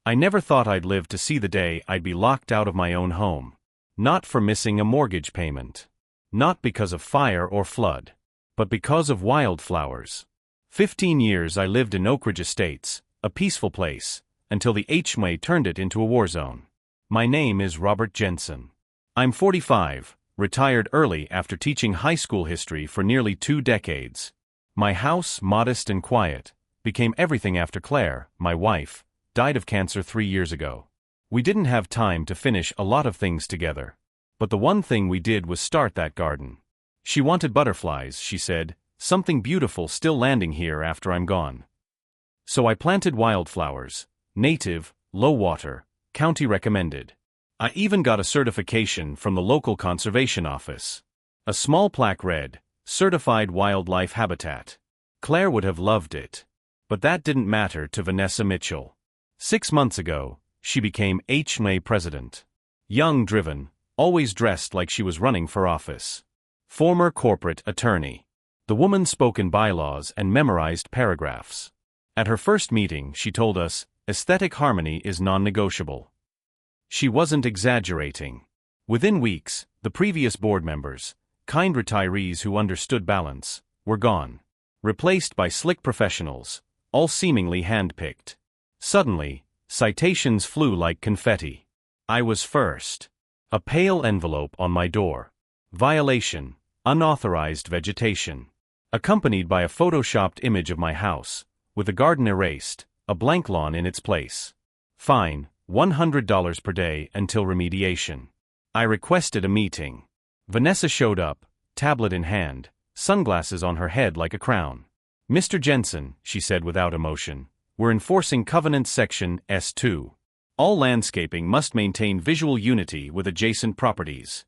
I never thought I'd live to see the day I'd be locked out of my own home. Not for missing a mortgage payment. Not because of fire or flood. But because of wildflowers. 15 years I lived in Oak Ridge Estates, a peaceful place, until the HMA turned it into a war zone. My name is Robert Jensen. I'm 45, retired early after teaching high school history for nearly 2 decades. My house, modest and quiet, became everything after Claire, my wife, died of cancer 3 years ago. We didn't have time to finish a lot of things together. But the one thing we did was start that garden. She wanted butterflies, she said, something beautiful still landing here after I'm gone. So I planted wildflowers, native, low water, county recommended. I even got a certification from the local conservation office. A small plaque read, Certified Wildlife Habitat. Claire would have loved it. But that didn't matter to Vanessa Mitchell. 6 months ago, she became HMA president. Young, driven, always dressed like she was running for office. Former corporate attorney. The woman spoke in bylaws and memorized paragraphs. At her first meeting, she told us, aesthetic harmony is non-negotiable. She wasn't exaggerating. Within weeks, the previous board members, kind retirees who understood balance, were gone. Replaced by slick professionals, all seemingly hand-picked. Suddenly, citations flew like confetti. I was first. A pale envelope on my door. Violation, unauthorized vegetation. Accompanied by a photoshopped image of my house, with the garden erased, a blank lawn in its place. Fine, $100 per day until remediation. I requested a meeting. Vanessa showed up, tablet in hand, sunglasses on her head like a crown. Mr. Jensen, she said without emotion, we're enforcing Covenant Section S2. All landscaping must maintain visual unity with adjacent properties.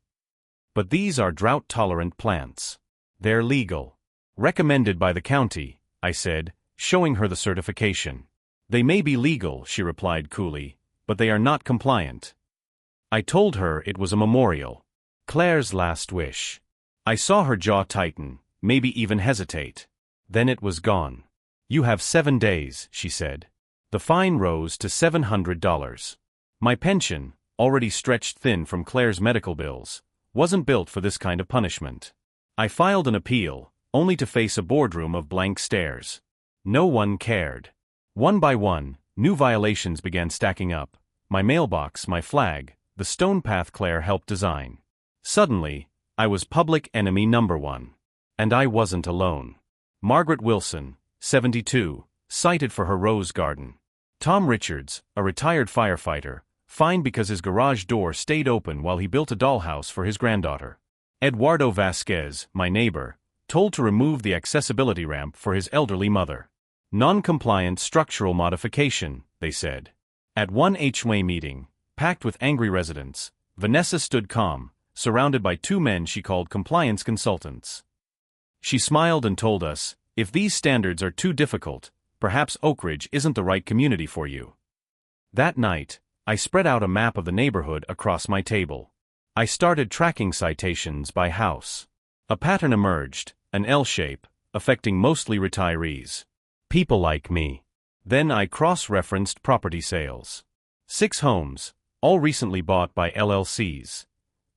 But these are drought-tolerant plants. They're legal. Recommended by the county, I said, showing her the certification. They may be legal, she replied coolly, but they are not compliant. I told her it was a memorial. Claire's last wish. I saw her jaw tighten, maybe even hesitate. Then it was gone. You have 7 days, she said. The fine rose to $700. My pension, already stretched thin from Claire's medical bills, wasn't built for this kind of punishment. I filed an appeal, only to face a boardroom of blank stares. No one cared. One by one, new violations began stacking up. My mailbox, my flag, the stone path Claire helped design. Suddenly, I was public enemy number 1. And I wasn't alone. Margaret Wilson, 72, cited for her rose garden. Tom Richards, a retired firefighter, fined because his garage door stayed open while he built a dollhouse for his granddaughter. Eduardo Vasquez, my neighbor, told to remove the accessibility ramp for his elderly mother. Non-compliant structural modification, they said. At one HMA meeting, packed with angry residents, Vanessa stood calm, surrounded by 2 men she called compliance consultants. She smiled and told us, if these standards are too difficult, perhaps Oak Ridge isn't the right community for you. That night, I spread out a map of the neighborhood across my table. I started tracking citations by house. A pattern emerged, an L shape, affecting mostly retirees. People like me. Then I cross-referenced property sales. 6 homes, all recently bought by LLCs.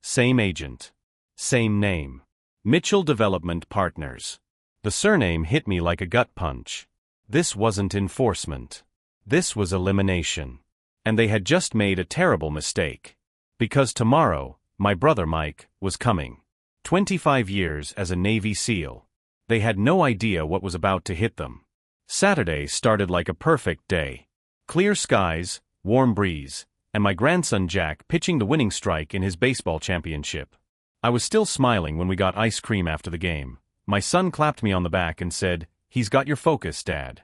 Same agent. Same name. Mitchell Development Partners. The surname hit me like a gut punch. This wasn't enforcement. This was elimination. And they had just made a terrible mistake. Because tomorrow, my brother Mike was coming. 25 years as a Navy SEAL. They had no idea what was about to hit them. Saturday started like a perfect day. Clear skies, warm breeze, and my grandson Jack pitching the winning strike in his baseball championship. I was still smiling when we got ice cream after the game. My son clapped me on the back and said, "He's got your focus, Dad."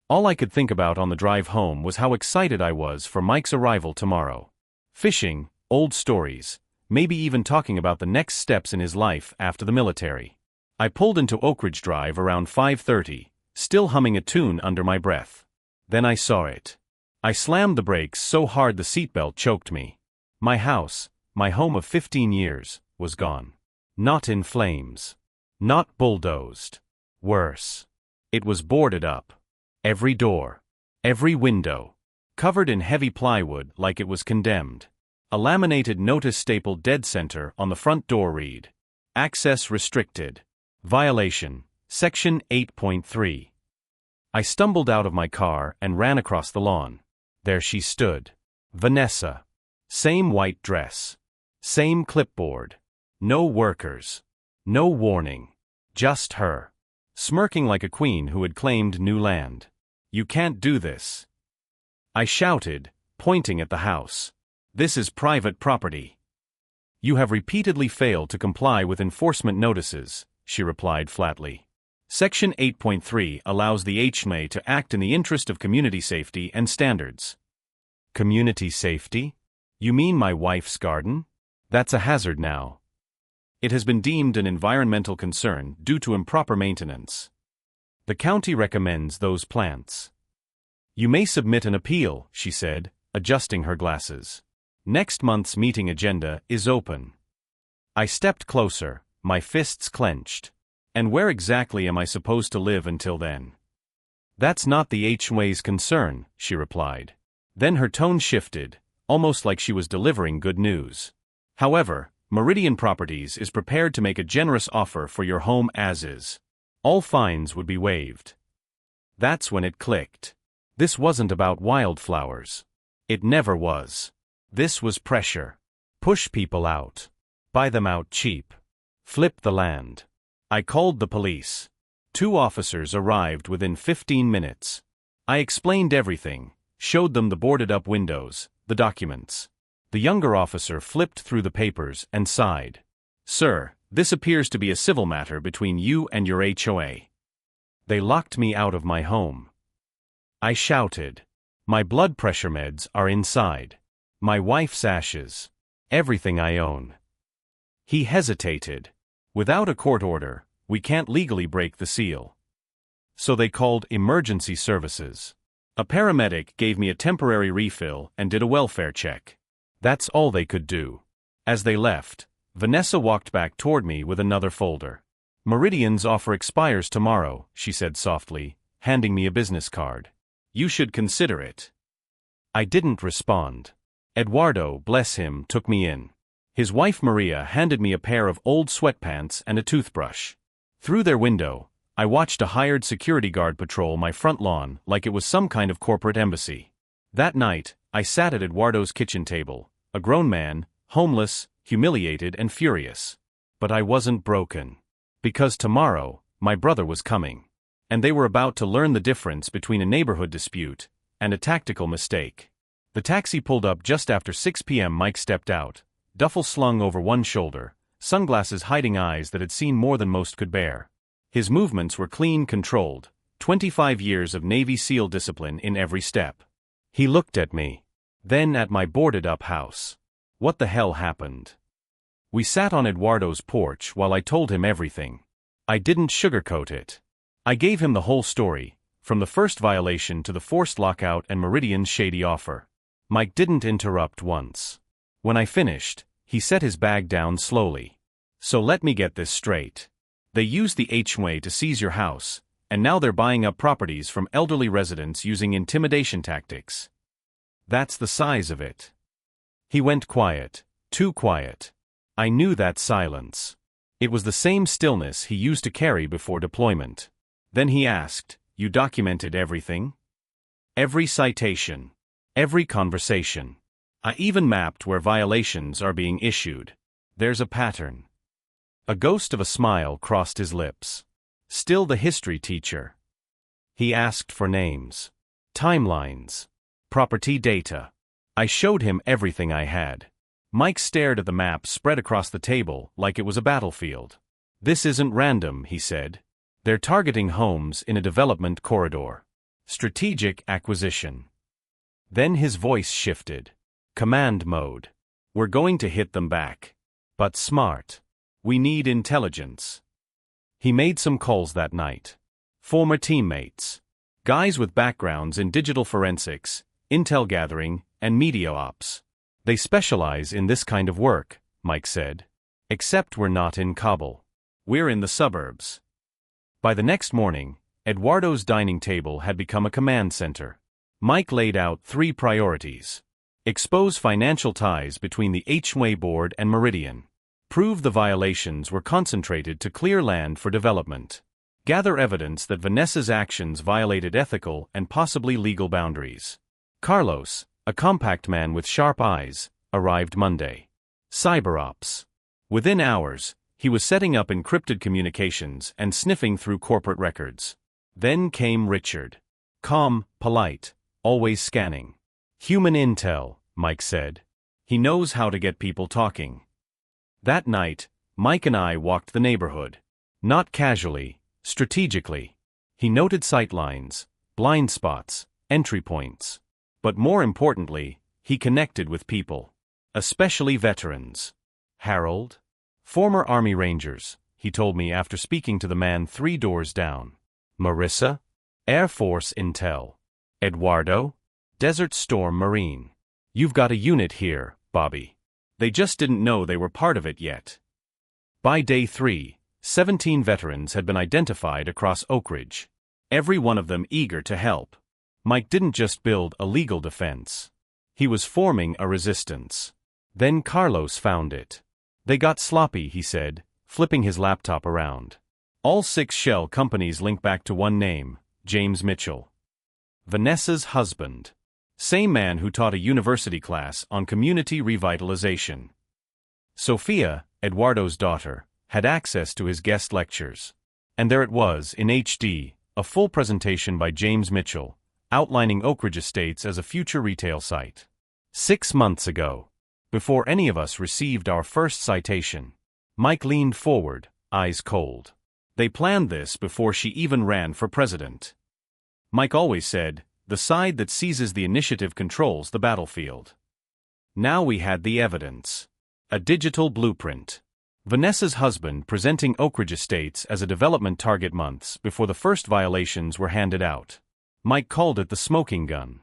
All I could think about on the drive home was how excited I was for Mike's arrival tomorrow. Fishing, old stories, maybe even talking about the next steps in his life after the military. I pulled into Oak Ridge Drive around 5:30, still humming a tune under my breath. Then I saw it. I slammed the brakes so hard the seatbelt choked me. My house, my home of 15 years, was gone. Not in flames. Not bulldozed. Worse. It was boarded up. Every door. Every window. covered in heavy plywood like it was condemned. A laminated notice stapled dead center on the front door read, "Access restricted. Violation, Section 8.3. I stumbled out of my car and ran across the lawn. There she stood. Vanessa. Same white dress. Same clipboard. No workers. No warning. Just her. Smirking like a queen who had claimed new land. "You can't do this," I shouted, pointing at the house. "This is private property." "You have repeatedly failed to comply with enforcement notices," she replied flatly. Section 8.3 allows the HMA to act in the interest of community safety and standards. Community safety? You mean my wife's garden? That's a hazard now. It has been deemed an environmental concern due to improper maintenance. The county recommends those plants. "You may submit an appeal," she said, adjusting her glasses. "Next month's meeting agenda is open." I stepped closer, my fists clenched. "And where exactly am I supposed to live until then?" "That's not the HMA's concern," she replied. Then her tone shifted, almost like she was delivering good news. "However, Meridian Properties is prepared to make a generous offer for your home as is. All fines would be waived." That's when it clicked. This wasn't about wildflowers. It never was. This was pressure. Push people out. Buy them out cheap. Flip the land. I called the police. 2 officers arrived within 15 minutes. I explained everything, showed them the boarded-up windows, the documents. The younger officer flipped through the papers and sighed. "Sir, this appears to be a civil matter between you and your HOA." They locked me out of my home. I shouted. "My blood pressure meds are inside. My wife's ashes. Everything I own." He hesitated. "Without a court order, we can't legally break the seal." So they called emergency services. A paramedic gave me a temporary refill and did a welfare check. That's all they could do. As they left, Vanessa walked back toward me with another folder. "Meridian's offer expires tomorrow," she said softly, handing me a business card. "You should consider it." I didn't respond. Eduardo, bless him, took me in. His wife Maria handed me a pair of old sweatpants and a toothbrush. Through their window, I watched a hired security guard patrol my front lawn like it was some kind of corporate embassy. That night, I sat at Eduardo's kitchen table, a grown man, homeless, humiliated and furious. But I wasn't broken. Because tomorrow, my brother was coming. And they were about to learn the difference between a neighborhood dispute and a tactical mistake. The taxi pulled up just after 6 p.m. Mike stepped out, duffel slung over one shoulder, sunglasses hiding eyes that had seen more than most could bear. His movements were clean, controlled, 25 years of Navy SEAL discipline in every step. He looked at me. Then at my boarded-up house. What the hell happened? We sat on Eduardo's porch while I told him everything. I didn't sugarcoat it. I gave him the whole story, from the first violation to the forced lockout and Meridian's shady offer. Mike didn't interrupt once. When I finished, he set his bag down slowly. "So let me get this straight. They used the HMA to seize your house, and now they're buying up properties from elderly residents using intimidation tactics. That's the size of it." He went quiet, too quiet. I knew that silence. It was the same stillness he used to carry before deployment. Then he asked, "You documented everything?" "Every citation. Every conversation. I even mapped where violations are being issued. There's a pattern." A ghost of a smile crossed his lips. Still the history teacher. He asked for names. Timelines. Property data. I showed him everything I had. Mike stared at the map spread across the table like it was a battlefield. "This isn't random," he said. "They're targeting homes in a development corridor. Strategic acquisition." Then his voice shifted. "Command mode. We're going to hit them back. But smart. We need intelligence." He made some calls that night. Former teammates. Guys with backgrounds in digital forensics, intel gathering, and media ops. "They specialize in this kind of work," Mike said. "Except we're not in Kabul. We're in the suburbs." By the next morning, Eduardo's dining table had become a command center. Mike laid out 3 priorities. Expose financial ties between the HOA board and Meridian. Prove the violations were concentrated to clear land for development. Gather evidence that Vanessa's actions violated ethical and possibly legal boundaries. Carlos, a compact man with sharp eyes, arrived Monday. Cyberops. Within hours, he was setting up encrypted communications and sniffing through corporate records. Then came Richard. Calm, polite, always scanning. Human intel, Mike said. He knows how to get people talking. That night, Mike and I walked the neighborhood. Not casually, strategically. He noted sightlines, blind spots, entry points. But more importantly, he connected with people. Especially veterans. Harold? Former Army Rangers, he told me after speaking to the man 3 doors down. Marissa? Air Force Intel. Eduardo? Desert Storm Marine. You've got a unit here, Bobby. They just didn't know they were part of it yet. By day 3, 17 veterans had been identified across Oak Ridge. Every one of them eager to help. Mike didn't just build a legal defense. He was forming a resistance. Then Carlos found it. They got sloppy, he said, flipping his laptop around. All 6 shell companies link back to one name, James Mitchell. Vanessa's husband. Same man who taught a university class on community revitalization. Sophia, Eduardo's daughter, had access to his guest lectures. And there it was, in HD, a full presentation by James Mitchell, outlining Oak Ridge Estates as a future retail site. 6 months ago. Before any of us received our first citation. Mike leaned forward, eyes cold. They planned this before she even ran for president. Mike always said, the side that seizes the initiative controls the battlefield. Now we had the evidence. A digital blueprint. Vanessa's husband presenting Oak Ridge Estates as a development target months before the first violations were handed out. Mike called it the smoking gun.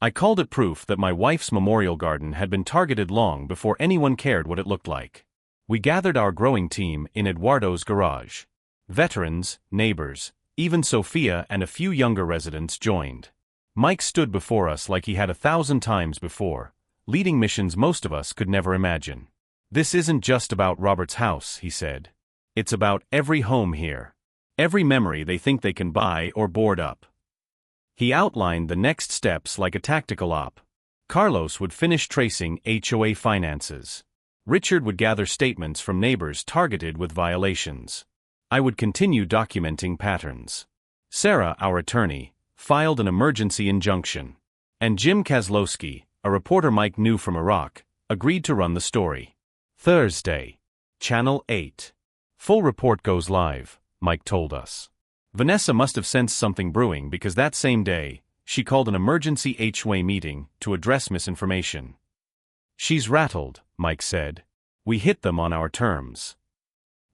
I called it proof that my wife's memorial garden had been targeted long before anyone cared what it looked like. We gathered our growing team in Eduardo's garage. Veterans, neighbors, even Sophia and a few younger residents joined. Mike stood before us like he had 1,000 times before, leading missions most of us could never imagine. This isn't just about Robert's house, he said. It's about every home here. Every memory they think they can buy or board up. He outlined the next steps like a tactical op. Carlos would finish tracing HOA finances. Richard would gather statements from neighbors targeted with violations. I would continue documenting patterns. Sarah, our attorney, filed an emergency injunction. And Jim Kozlowski, a reporter Mike knew from Iraq, agreed to run the story. Thursday. Channel 8. Full report goes live, Mike told us. Vanessa must have sensed something brewing because that same day, she called an emergency HOA meeting to address misinformation. She's rattled, Mike said. We hit them on our terms.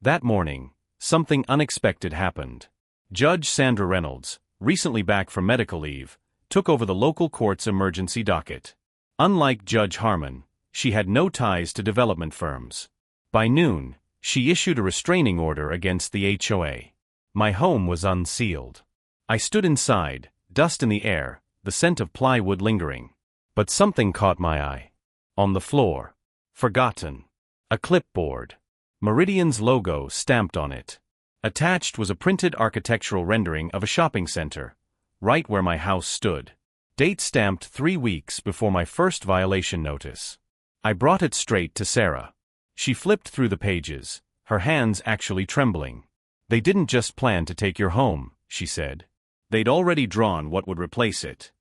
That morning, something unexpected happened. Judge Sandra Reynolds, recently back from medical leave, took over the local court's emergency docket. Unlike Judge Harmon, she had no ties to development firms. By noon, she issued a restraining order against the HOA. My home was unsealed. I stood inside, dust in the air, the scent of plywood lingering. But something caught my eye. On the floor. Forgotten. A clipboard. Meridian's logo stamped on it. Attached was a printed architectural rendering of a shopping center, right where my house stood. Date stamped 3 weeks before my first violation notice. I brought it straight to Sarah. She flipped through the pages, her hands actually trembling. They didn't just plan to take your home, she said. They'd already drawn what would replace it.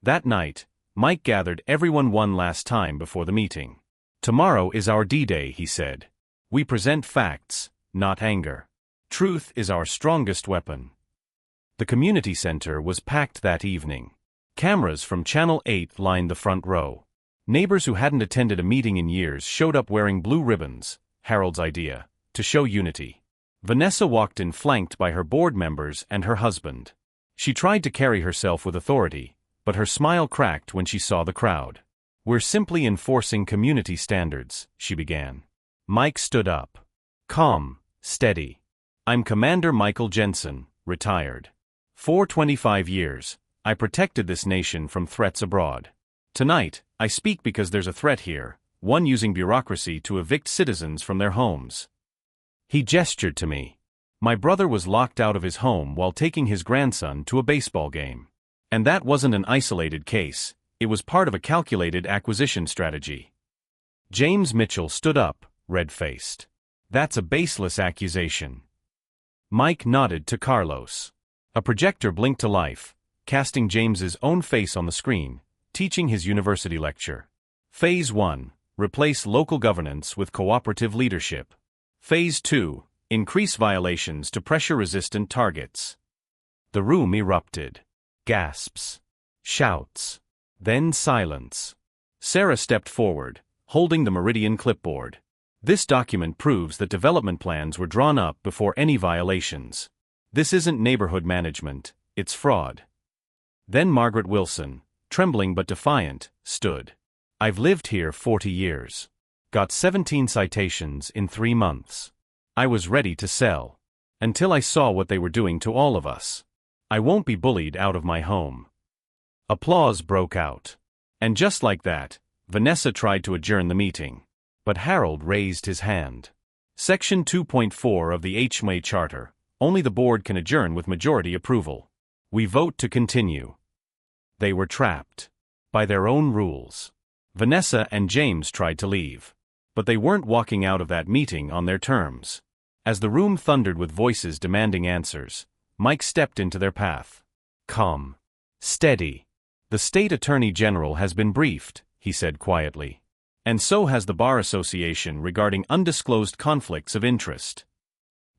That night, Mike gathered everyone one last time before the meeting. Tomorrow is our D-Day, he said. We present facts, not anger. Truth is our strongest weapon. The community center was packed that evening. Cameras from Channel 8 lined the front row. Neighbors who hadn't attended a meeting in years showed up wearing blue ribbons, Harold's idea, to show unity. Vanessa walked in flanked by her board members and her husband. She tried to carry herself with authority, but her smile cracked when she saw the crowd. We're simply enforcing community standards, she began. Mike stood up. Calm, steady. I'm Commander Michael Jensen, retired. For 25 years, I protected this nation from threats abroad. Tonight, I speak because there's a threat here, one using bureaucracy to evict citizens from their homes. He gestured to me. My brother was locked out of his home while taking his grandson to a baseball game. And that wasn't an isolated case, it was part of a calculated acquisition strategy. James Mitchell stood up, red-faced. That's a baseless accusation. Mike nodded to Carlos. A projector blinked to life, casting James's own face on the screen, teaching his university lecture. Phase 1. Replace local governance with cooperative leadership. Phase 2. Increase violations to pressure-resistant targets. The room erupted. Gasps. Shouts. Then silence. Sarah stepped forward, holding the Meridian clipboard. This document proves that development plans were drawn up before any violations. This isn't neighborhood management, it's fraud. Then Margaret Wilson, trembling but defiant, stood. I've lived here 40 years. Got 17 citations in 3 months. I was ready to sell. Until I saw what they were doing to all of us. I won't be bullied out of my home. Applause broke out. And just like that, Vanessa tried to adjourn the meeting. But Harold raised his hand. Section 2.4 of the HMA Charter, only the board can adjourn with majority approval. We vote to continue. They were trapped. By their own rules. Vanessa and James tried to leave. But they weren't walking out of that meeting on their terms. As the room thundered with voices demanding answers, Mike stepped into their path. Calm. Steady. The state attorney general has been briefed, he said quietly. And so has the Bar Association regarding undisclosed conflicts of interest.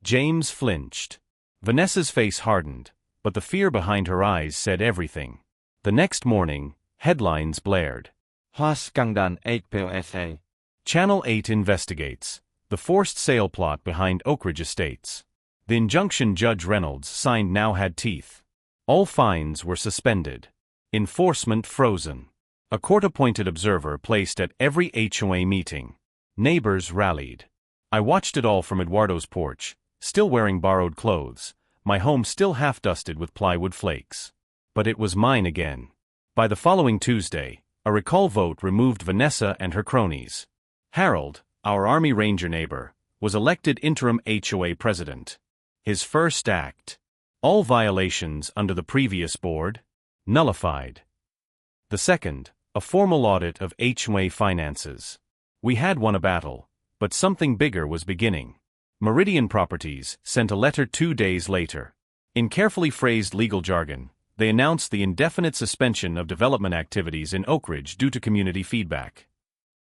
James flinched. Vanessa's face hardened, but the fear behind her eyes said everything. The next morning, headlines blared. Skandal 8 PSA. Channel 8 investigates the forced sale plot behind Oak Ridge Estates. The injunction Judge Reynolds signed now had teeth. All fines were suspended. Enforcement frozen. A court-appointed observer placed at every HOA meeting. Neighbors rallied. I watched it all from Eduardo's porch, still wearing borrowed clothes, my home still half-dusted with plywood flakes. But it was mine again. By the following Tuesday, a recall vote removed Vanessa and her cronies. Harold, our Army Ranger neighbor, was elected interim HOA president. His first act. All violations under the previous board nullified. The second, a formal audit of HOA finances. We had won a battle, but something bigger was beginning. Meridian Properties sent a letter 2 days later. In carefully phrased legal jargon, they announced the indefinite suspension of development activities in Oak Ridge due to community feedback.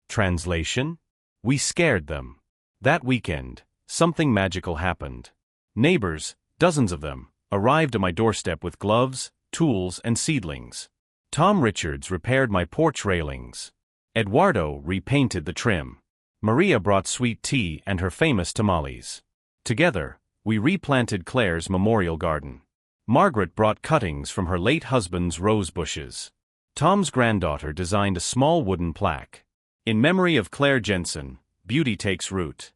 Translation? We scared them. That weekend, something magical happened. Neighbors, dozens of them, arrived at my doorstep with gloves, tools, and seedlings. Tom Richards repaired my porch railings. Eduardo repainted the trim. Maria brought sweet tea and her famous tamales. Together, we replanted Claire's memorial garden. Margaret brought cuttings from her late husband's rose bushes. Tom's granddaughter designed a small wooden plaque. In memory of Claire Jensen, beauty takes root.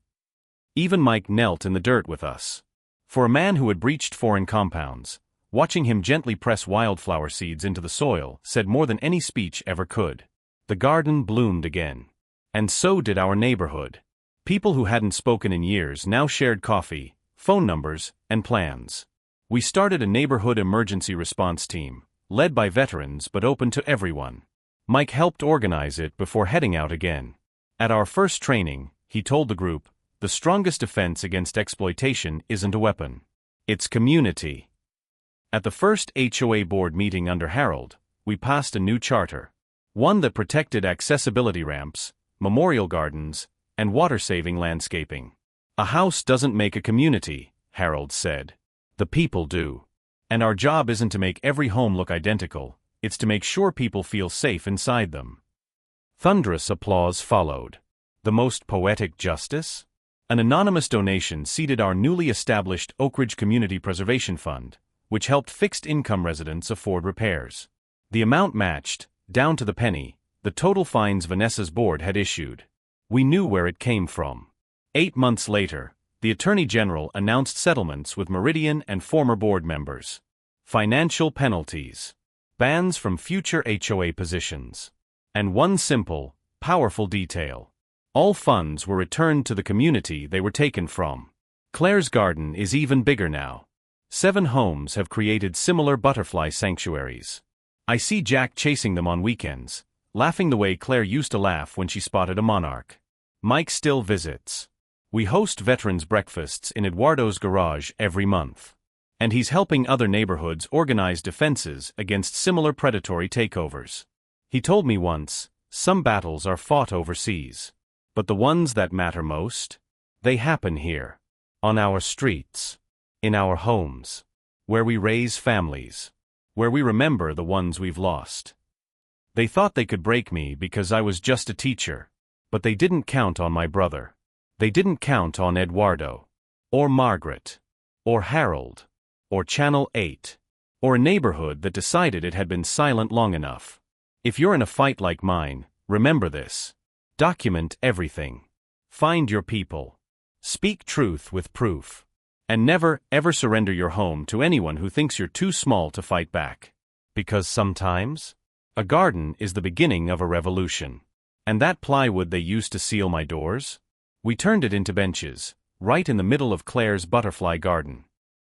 Even Mike knelt in the dirt with us. For a man who had breached foreign compounds, watching him gently press wildflower seeds into the soil said more than any speech ever could. The garden bloomed again. And so did our neighborhood. People who hadn't spoken in years now shared coffee, phone numbers, and plans. We started a neighborhood emergency response team, led by veterans but open to everyone. Mike helped organize it before heading out again. At our first training, he told the group, the strongest defense against exploitation isn't a weapon. It's community. At the first HOA board meeting under Harold, we passed a new charter. One that protected accessibility ramps, memorial gardens, and water-saving landscaping. A house doesn't make a community, Harold said. The people do. And our job isn't to make every home look identical, it's to make sure people feel safe inside them. Thunderous applause followed. The most poetic justice? An anonymous donation seeded our newly established Oak Ridge Community Preservation Fund, which helped fixed-income residents afford repairs. The amount matched, down to the penny, the total fines Vanessa's board had issued. We knew where it came from. 8 months later, the Attorney General announced settlements with Meridian and former board members. Financial penalties. bans from future HOA positions. And one simple, powerful detail. All funds were returned to the community they were taken from. Claire's garden is even bigger now. 7 homes have created similar butterfly sanctuaries. I see Jack chasing them on weekends, laughing the way Claire used to laugh when she spotted a monarch. Mike still visits. We host veterans breakfasts in Eduardo's garage every month. And he's helping other neighborhoods organize defenses against similar predatory takeovers. He told me once, some battles are fought overseas. But the ones that matter most? They happen here. On our streets. In our homes. Where we raise families. Where we remember the ones we've lost. They thought they could break me because I was just a teacher. But they didn't count on my brother. They didn't count on Eduardo. Or Margaret. Or Harold. Or Channel 8. Or a neighborhood that decided it had been silent long enough. If you're in a fight like mine, remember this. Document everything. Find your people. Speak truth with proof. And never, ever surrender your home to anyone who thinks you're too small to fight back. Because sometimes, a garden is the beginning of a revolution. And that plywood they used to seal my doors? We turned it into benches, right in the middle of Claire's butterfly garden.